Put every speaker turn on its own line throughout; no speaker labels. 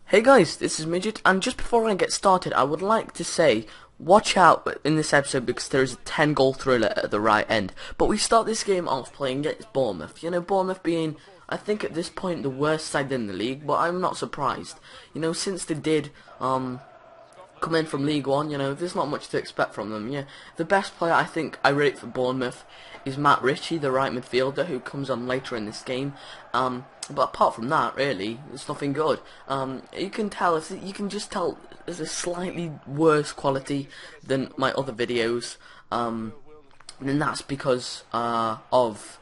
Hey guys, this is Midget, and just before I get started, I would like to say, watch out in this episode because there is a 10-goal thriller at the right end. But we start this game off playing against Bournemouth. You know, Bournemouth being, I think at this point, the worst side in the league, but I'm not surprised. You know, since they did, come in from League One, you know, there's not much to expect from them. Yeah, the best player I think I rate for Bournemouth is Matt Ritchie, the right midfielder, who comes on later in this game. But apart from that, really, it's nothing good. You can tell, you can just tell there's a slightly worse quality than my other videos, and that's because of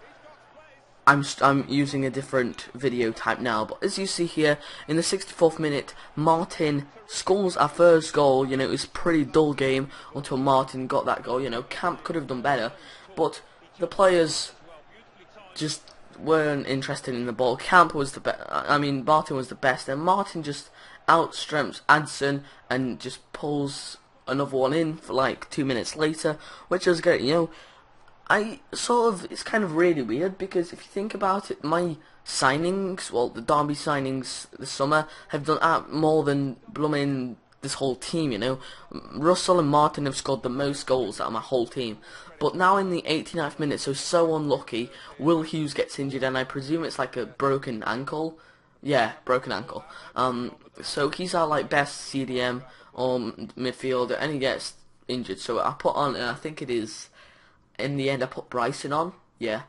I'm using a different video type now. But as you see here, in the 64th minute, Martin scores our first goal. You know, it was a pretty dull game until Martin got that goal. You know, Camp could have done better, but the players just weren't interested in the ball. Camp was the best. I mean, Martin was the best, and Martin just outstrengths Adson and just pulls another one in for like 2 minutes later, which was great. You know, it's kind of really weird because if you think about it, my signings, well, the Derby signings this summer have done more than blooming this whole team, you know. Russell and Martin have scored the most goals out of my whole team. But now in the 89th minute, so unlucky, Will Hughes gets injured, and I presume it's like a broken ankle. Yeah, broken ankle. So he's our like best CDM midfielder, and he gets injured. So I put on, I think it is, in the end I put Bryson on. Yeah.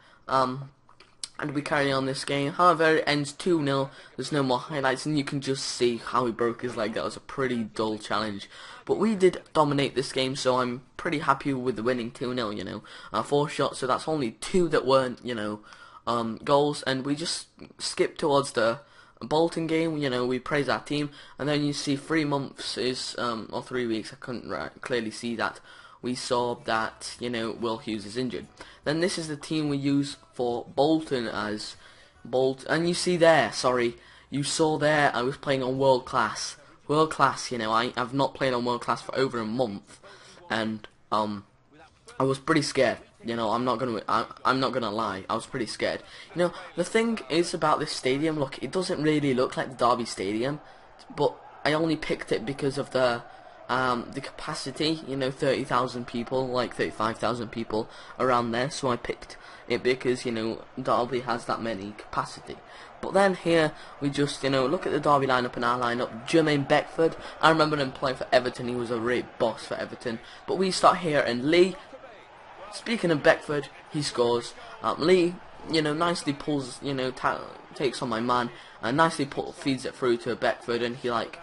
And we carry on this game. However, it ends 2-0. There's no more highlights, and you can just see how he broke his leg. That was a pretty dull challenge. But we did dominate this game, so I'm pretty happy with the winning 2-0, you know. 4 shots, so that's only 2 that weren't, you know, goals. And we just skipped towards the Bolton game, you know, we praise our team. And then you see 3 months is, or 3 weeks, I couldn't clearly see that. We saw that, you know, Will Hughes is injured. Then this is the team we use for Bolton as and you see there, you saw there I was playing on world class, you know. I've not played on world class for over a month, and I was pretty scared, you know. I'm not gonna lie, I was pretty scared. You know, the thing is about this stadium, look, it doesn't really look like the Derby Stadium, but I only picked it because of the capacity, you know, 30,000 people, like 35,000 people around there, so I picked it because, you know, Derby has that many capacity. But then here, we just, you know, look at the Derby lineup and our lineup. Jermaine Beckford, I remember him playing for Everton, he was a real boss for Everton. But we start here, and Lee, speaking of Beckford, he scores. Lee, you know, nicely pulls, you know, takes on my man, and nicely feeds it through to Beckford, and he, like,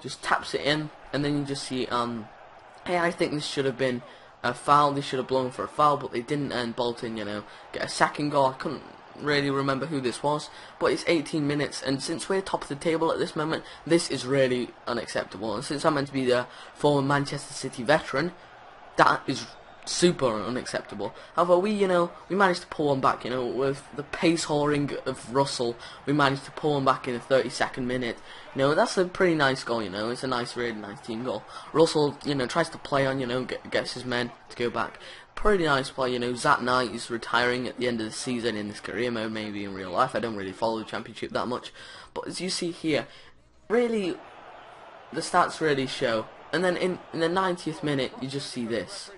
just taps it in. And then you just see, hey, I think this should have been a foul. They should have blown for a foul, but they didn't, and Bolton, you know, get a second goal. I couldn't really remember who this was, but it's 18 minutes, and since we're top of the table at this moment, this is really unacceptable. And since I'm meant to be the former Manchester City veteran, that is super unacceptable. However, we managed to pull one back, you know, with the pace whoring of Russell. We managed to pull one back in the 32nd minute. You know, that's a pretty nice goal, you know. It's a nice, really nice team goal. Russell, you know, tries to play on, you know, gets his men to go back. Pretty nice play, you know. Zat Knight is retiring at the end of the season in this career mode, maybe in real life. I don't really follow the Championship that much. But as you see here, really, the stats really show. And then in the 90th minute, you just see this.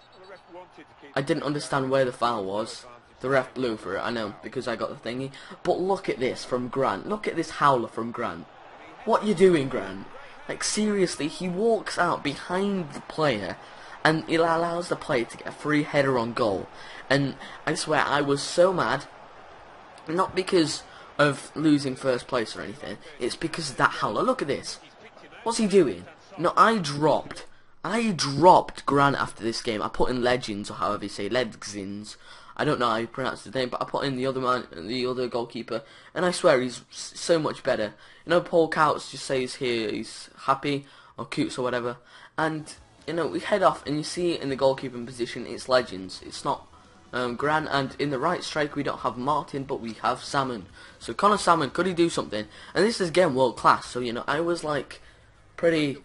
I didn't understand where the foul was. The ref blew for it, I know, because I got the thingy. But look at this from Grant. Look at this howler from Grant. What you doing, Grant? Like, seriously, he walks out behind the player, and it allows the player to get a free header on goal. And I swear, I was so mad. Not because of losing first place or anything. It's because of that howler. Look at this. What's he doing? No, I dropped Grant after this game. I put in Legends, or however you say, Legends. I don't know how you pronounce his name, but I put in the other man, the other goalkeeper, and I swear he's so much better. You know, Paul Couts just says here he's happy, or Coots or whatever, and, you know, we head off, and you see in the goalkeeping position, it's Legends. It's not Grant, and in the right strike we don't have Martin, but we have Salmon. So Connor Salmon, could he do something? And this is again world class, so, you know, I was like pretty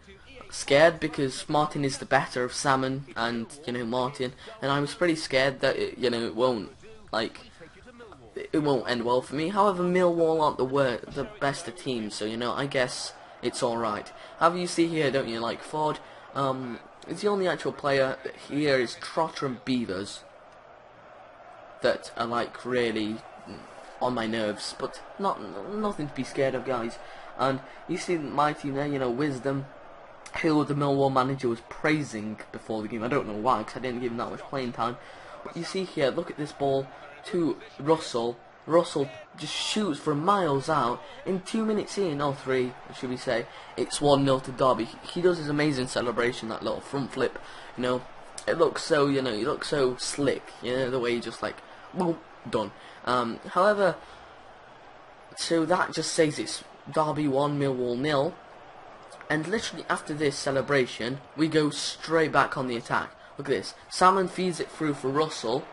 scared because Martin is the better of Salmon and, you know, Martin, and I was pretty scared that you know, it won't end well for me. However, Millwall aren't the best of teams, so, you know, I guess it's alright. However, you see here, don't you, like Ford, is the only actual player. Here is Trotter and Beavers that are like really on my nerves, but nothing to be scared of, guys. And you see my team there, you know, Wisdom, who the Millwall manager was praising before the game. I don't know why, because I didn't give him that much playing time. But you see here, look at this ball to Russell. Russell just shoots from miles out. In 2 minutes in, or 3, should we say, it's 1-0 to Derby. He does his amazing celebration, that little front flip. You know, it looks so, you know, he looks so slick. You know, the way he just like, boom, done. However, so that just says it's Derby 1, Millwall 0. And literally after this celebration, we go straight back on the attack. Look at this. Salmon feeds it through for Russell.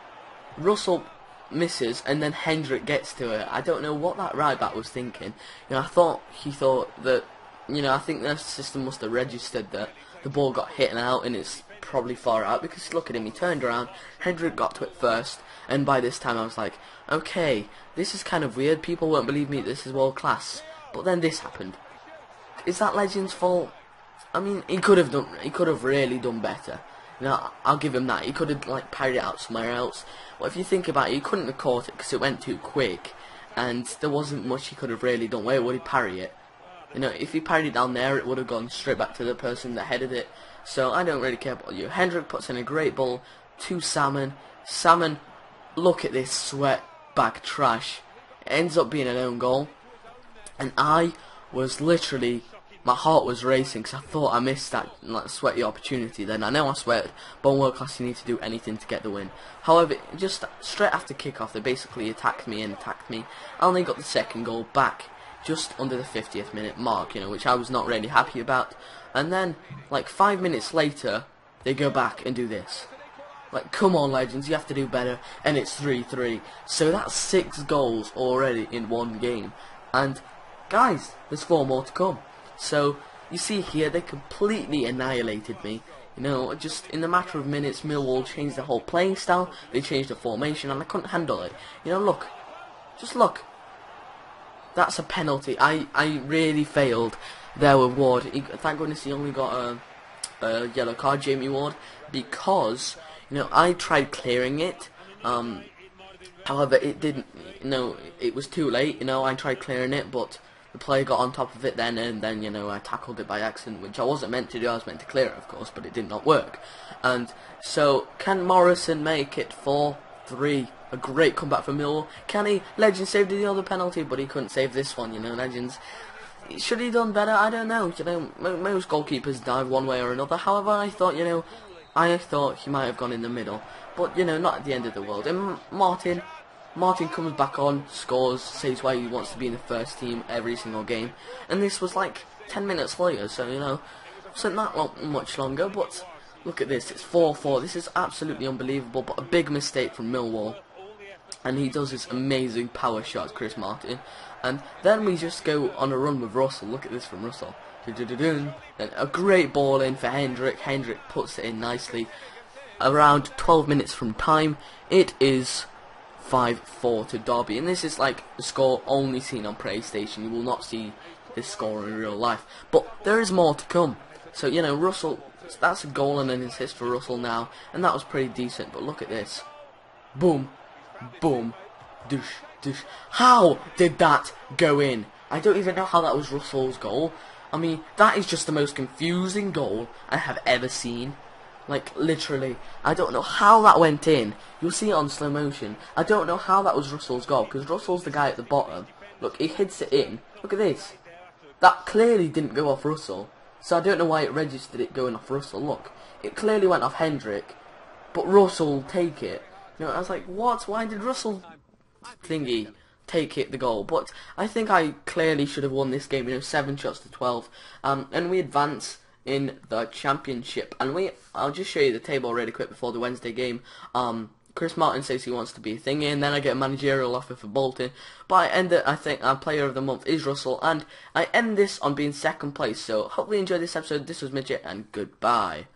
Russell misses, and then Hendrick gets to it. I don't know what that right back was thinking. You know, he thought that, you know, I think their system must have registered that the ball got hit and out, and it's probably far out, because look at him, he turned around, Hendrick got to it first, and by this time I was like, okay, this is kind of weird, people won't believe me, this is world class. But then this happened. Is that Legend's fault? I mean, he could have really done better. You know, I'll give him that. He could have like parried it out somewhere else. But if you think about it, he couldn't have caught it because it went too quick, and there wasn't much he could have really done. Where would he parry it? You know, if he parried it down there, it would have gone straight back to the person that headed it. So I don't really care about you. Hendrick puts in a great ball to Salmon. Salmon, look at this sweat bag trash. It ends up being an own goal, and I was literally, my heart was racing because I thought I missed that like, sweaty opportunity then. I know I sweated, but in World Class you need to do anything to get the win. However, just straight after kickoff, they basically attacked me. I only got the second goal back just under the 50th minute mark, you know, which I was not really happy about. And then, like 5 minutes later, they go back and do this. Like, come on, Legends, you have to do better. And it's 3-3. So that's 6 goals already in one game. And guys, there's 4 more to come. So, you see here, they completely annihilated me. You know, just in a matter of minutes, Millwall changed the whole playing style, they changed the formation, and I couldn't handle it. You know, look. Just look. That's a penalty. I really failed there with Ward. Thank goodness he only got a yellow card, Jamie Ward, because, you know, I tried clearing it. However, it didn't, you know, it was too late. You know, I tried clearing it, but the player got on top of it then, and then, you know, I tackled it by accident, which I wasn't meant to do. I was meant to clear it, of course, but it did not work. And so, can Morrison make it 4-3? A great comeback for Millwall. Can he? Legend saved the other penalty, but he couldn't save this one, you know, Legends. Should he done better? I don't know. You know, most goalkeepers dive one way or another. However, I thought, you know, he might have gone in the middle. But, you know, not at the end of the world. And Martin comes back on, scores, says why he wants to be in the first team every single game. And this was like 10 minutes later, so, you know, wasn't that much longer. But look at this, it's 4-4. This is absolutely unbelievable, but a big mistake from Millwall. And he does this amazing power shot, Chris Martin. And then we just go on a run with Russell. Look at this from Russell. Then a great ball in for Hendrick. Hendrick puts it in nicely. Around 12 minutes from time, it is 5-4 to Derby. And this is like a score only seen on PlayStation. You will not see this score in real life. But there is more to come. So, you know, Russell, that's a goal and an assist for Russell now. And that was pretty decent. But look at this. Boom. Boom. Douche. Douche. How did that go in? I don't even know how that was Russell's goal. I mean, that is just the most confusing goal I have ever seen. Like, literally. I don't know how that went in. You'll see it on slow motion. I don't know how that was Russell's goal, because Russell's the guy at the bottom. Look, he hits it in. Look at this. That clearly didn't go off Russell. So I don't know why it registered it going off Russell. Look, it clearly went off Hendrick, but Russell take it. You know, I was like, what? Why did Russell thingy take it the goal? But I think I clearly should have won this game. You know, 7 shots to 12, and we advance in the championship. And I'll just show you the table really quick before the Wednesday game. Chris Martin says he wants to be a thingy, and then I get a managerial offer for Bolton. But I end it, I think our player of the month is Russell, and I end this on being second place. So hopefully you enjoyed this episode. This was Midget, and goodbye.